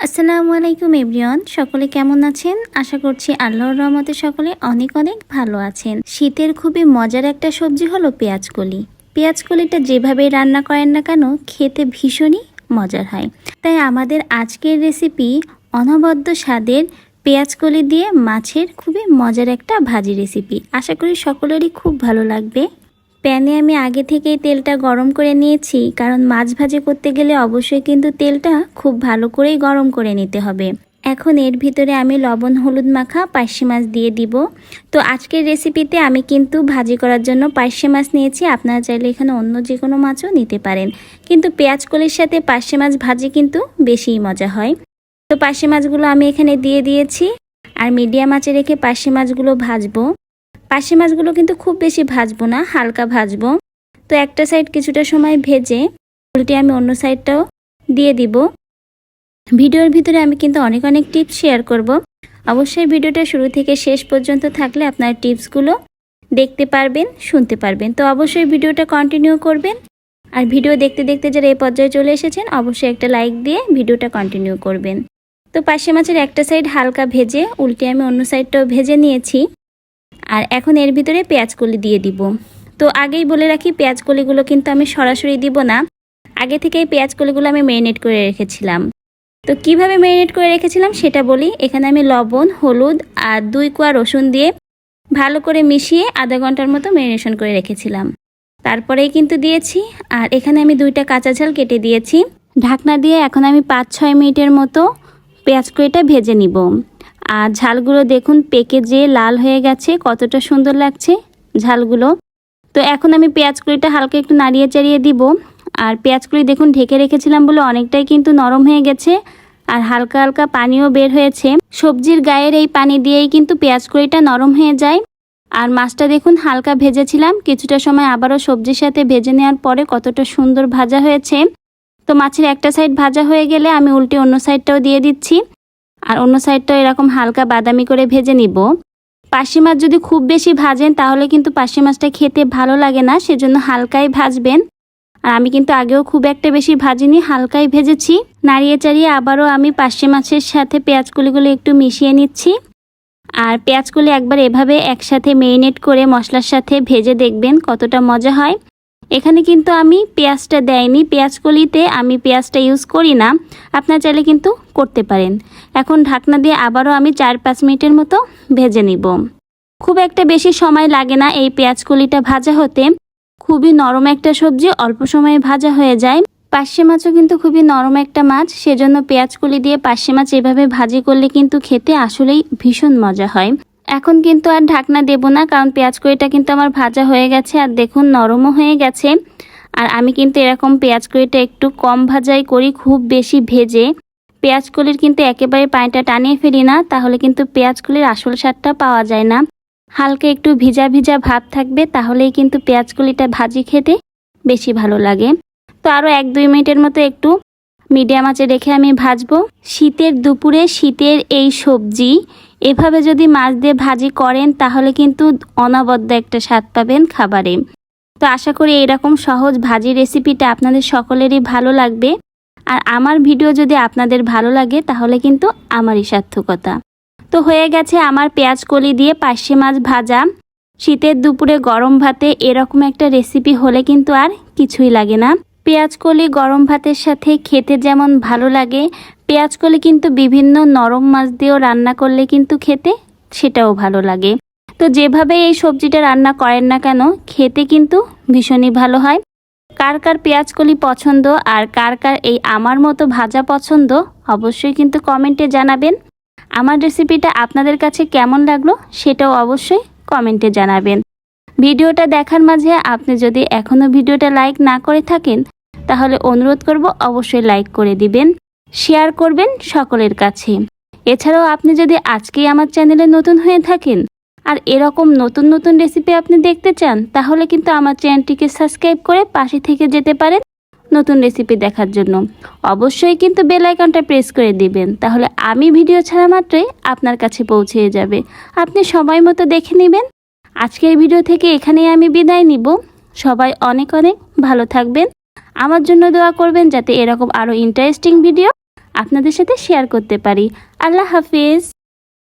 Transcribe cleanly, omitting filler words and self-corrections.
আসসালামু আলাইকুম এভরিওয়ান, সকলে কেমন আছেন? আশা করছি আল্লাহর রহমতে সকলে অনেক অনেক ভালো আছেন। শীতের খুবই মজার একটা সবজি হলো পেঁয়াজকলি। পেঁয়াজকলিটা যেভাবেই রান্না করেন না কেন খেতে ভীষণই মজার হয়। তাই আমাদের আজকের রেসিপি অনবদ্য স্বাদের পেঁয়াজকলি দিয়ে মাছের খুবই মজার একটা ভাজি রেসিপি। আশা করি সকলেরই খুব ভালো লাগবে। প্যানে আমি আগে থেকেই তেলটা গরম করে নিয়েছি, কারণ মাছ ভাজি করতে গেলে অবশ্যই কিন্তু তেলটা খুব ভালো করেই গরম করে নিতে হবে। এখন এর ভিতরে আমি লবণ হলুদ মাখা পার্শে মাছ দিয়ে দিব। তো আজকের রেসিপিতে আমি কিন্তু ভাজি করার জন্য পার্শে মাছ নিয়েছি। আপনারা চাইলে এখানে অন্য যে কোনো মাছও নিতে পারেন, কিন্তু পেঁয়াজকলির সাথে পার্শে মাছ ভাজি কিন্তু বেশিই মজা হয়। তো পার্শে মাছগুলো আমি এখানে দিয়ে দিয়েছি, আর মিডিয়াম আঁচে রেখে পার্শে মাছগুলো ভাজবো। পার্শে মাছগুলো কিন্তু খুব বেশি ভাজবো না, হালকা ভাজবো। তো একটা সাইড কিছুটা সময় ভেজে উল্টে আমি অন্য সাইডটাও দিয়ে দিব। ভিডিওর ভিতরে আমি কিন্তু অনেক অনেক টিপস শেয়ার করব। অবশ্যই ভিডিওটা শুরু থেকে শেষ পর্যন্ত থাকলে আপনার টিপসগুলো দেখতে পারবেন, শুনতে পারবেন। তো অবশ্যই ভিডিওটা কন্টিনিউ করবেন। আর ভিডিও দেখতে দেখতে যারা এই পর্যায়ে চলে এসেছেন অবশ্যই একটা লাইক দিয়ে ভিডিওটা কন্টিনিউ করবেন। তো পার্শে মাছের একটা সাইড হালকা ভেজে উল্টে আমি অন্য সাইডটাও ভেজে নিয়েছি। আর এখন এর ভিতরে পেঁয়াজকলি দিয়ে দিব। তো আগেই বলে রাখি, পেঁয়াজকলিগুলো কিন্তু আমি সরাসরি দিব না, আগে থেকেই পেঁয়াজকলিগুলো আমি ম্যারিনেট করে রেখেছিলাম। তো কিভাবে ম্যারিনেট করে রেখেছিলাম সেটা বলি। এখানে আমি লবণ হলুদ আর 2 কোয়া রসুন দিয়ে ভালো করে মিশিয়ে আধা ঘন্টার মতো ম্যারিনেশন করে রেখেছিলাম। তারপরেই কিন্তু দিয়েছি। আর এখানে আমি 2টা কাঁচা ঝাল কেটে দিয়েছি। ঢাকনা দিয়ে এখন আমি 5-6 মিনিটের মতো পেঁয়াজকলিটা ভেজে নিব। আর ঝালগুলো দেখুন পেকে যে লাল হয়ে গেছে, কতটা সুন্দর লাগছে ঝালগুলো। তো এখন আমি পেঁয়াজকলিটা হালকা একটু নাড়িয়ে চাড়িয়ে দিব। আর পেঁয়াজকলি দেখুন ঢেকে রেখেছিলাম বলে অনেকটাই কিন্তু নরম হয়ে গেছে, আর হালকা হালকা পানিও বের হয়েছে। সবজির গায়ের এই পানি দিয়েই কিন্তু পেঁয়াজকলিটা নরম হয়ে যায়। আর মাছটা দেখুন হালকা ভেজেছিলাম, কিছুটা সময় আবারও সবজির সাথে ভেজে নেওয়ার পরে কতটা সুন্দর ভাজা হয়েছে। তো মাছের একটা সাইড ভাজা হয়ে গেলে আমি উল্টে অন্য সাইডটাও দিয়ে দিচ্ছি। আর অন্য সাইডটাও এরকম হালকা বাদামি করে ভেজে নিব। পার্শে মাছ যদি খুব বেশি ভাজেন তাহলে কিন্তু পার্শে মাছটা খেতে ভালো লাগে না, সেজন্য হালকাই ভাজবেন। আর আমি কিন্তু আগেও খুব একটা বেশি ভাজিনি, হালকাই ভেজেছি। নাড়িয়ে চাড়িয়ে আবারও আমি পার্শে মাছের সাথে পেঁয়াজকলিগুলো একটু মিশিয়ে নিচ্ছি। আর পেঁয়াজকলি একবার এভাবে একসাথে ম্যারিনেট করে মশলার সাথে ভেজে দেখবেন কতটা মজা হয়। এখানে কিন্তু আমি পেঁয়াজটা দেয়নি, পেঁয়াজকলিতে আমি পেঁয়াজটা ইউজ করি না, আপনারা চাইলে কিন্তু করতে পারেন। এখন ঢাকনা দিয়ে আবারও আমি 4-5 মিনিটের মতো ভেজে নিব। খুব একটা বেশি সময় লাগে না এই পেঁয়াজকলিটা ভাজা হতে। খুবই নরম একটা সবজি, অল্প সময়ে ভাজা হয়ে যায়। পার্শে মাছও কিন্তু খুবই নরম একটা মাছ, সেজন্য পেঁয়াজকলি দিয়ে পার্শে মাছ এভাবে ভাজি করলে কিন্তু খেতে আসলেই ভীষণ মজা হয়। এখন কিন্তু আর ঢাকনা দেব না, কারণ পেঁয়াজকলিটা কিন্তু আমার ভাজা হয়ে গেছে, আর দেখুন নরমও হয়ে গেছে। আর আমি কিন্তু এরকম পেঁয়াজকলিটা একটু কম ভাজাই করি, খুব বেশি ভেজে পেঁয়াজকলির কিন্তু একেবারে পানিটা টানিয়ে ফেলি না, তাহলে কিন্তু পেঁয়াজকলির আসল স্বাদটা পাওয়া যায় না। হালকা একটু ভিজা ভিজা ভাব থাকবে, তাহলেই কিন্তু পেঁয়াজকলিটা ভাজি খেতে বেশি ভালো লাগে। তো আরও 1-2 মিনিটের মতো একটু মিডিয়াম আঁচে রেখে আমি ভাজবো। শীতের দুপুরে শীতের এই সবজি এভাবে যদি মাছ দিয়ে ভাজি করেন তাহলে কিন্তু অনবদ্য একটা স্বাদ পাবেন খাবারে। তো আশা করি এরকম সহজ ভাজি রেসিপিটা আপনাদের সকলেরই ভালো লাগবে। আর আমার ভিডিও যদি আপনাদের ভালো লাগে তাহলে কিন্তু আমারই সার্থকতা। তো হয়ে গেছে আমার পেঁয়াজকলি দিয়ে পার্শে মাছ ভাজা। শীতের দুপুরে গরম ভাতে এরকম একটা রেসিপি হলে কিন্তু আর কিছুই লাগে না। পেঁয়াজকলি গরম ভাতের সাথে খেতে যেমন ভালো লাগে, পেঁয়াজকলি কিন্তু বিভিন্ন নরম মাছ দিয়েও রান্না করলে কিন্তু খেতে সেটাও ভালো লাগে। তো যেভাবে এই সবজিটা রান্না করেন না কেন খেতে কিন্তু ভীষণই ভালো হয়। কার কার পেঁয়াজকলি পছন্দ আর কার কার এই আমার মতো ভাজা পছন্দ অবশ্যই কিন্তু কমেন্টে জানাবেন। আমার রেসিপিটা আপনাদের কাছে কেমন লাগলো সেটাও অবশ্যই কমেন্টে জানাবেন। ভিডিওটা দেখার মাঝে আপনি যদি এখনও ভিডিওটা লাইক না করে থাকেন তাহলে অনুরোধ করব অবশ্যই লাইক করে দিবেন, শেয়ার করবেন সকলের কাছে। এছাড়াও আপনি যদি আজকেই আমার চ্যানেলে নতুন হয়ে থাকেন আর এরকম নতুন নতুন রেসিপি আপনি দেখতে চান তাহলে কিন্তু আমার চ্যানেলটিকে সাবস্ক্রাইব করে পাশে থেকে যেতে পারেন নতুন রেসিপি দেখার জন্য। অবশ্যই কিন্তু বেল আইকনটা প্রেস করে দিবেন, তাহলে আমি ভিডিও ছাড়া মাত্রই আপনার কাছে পৌঁছে যাবে, আপনি সময় মতো দেখে নেবেন। আজকের ভিডিও থেকে এখানেই আমি বিদায় নিব। সবাই অনেক অনেক ভালো থাকবেন, আমার জন্য দোয়া করবেন যাতে এরকম আরও ইন্টারেস্টিং ভিডিও আপনাদের সাথে শেয়ার করতে পারি। আল্লাহ হাফিজ।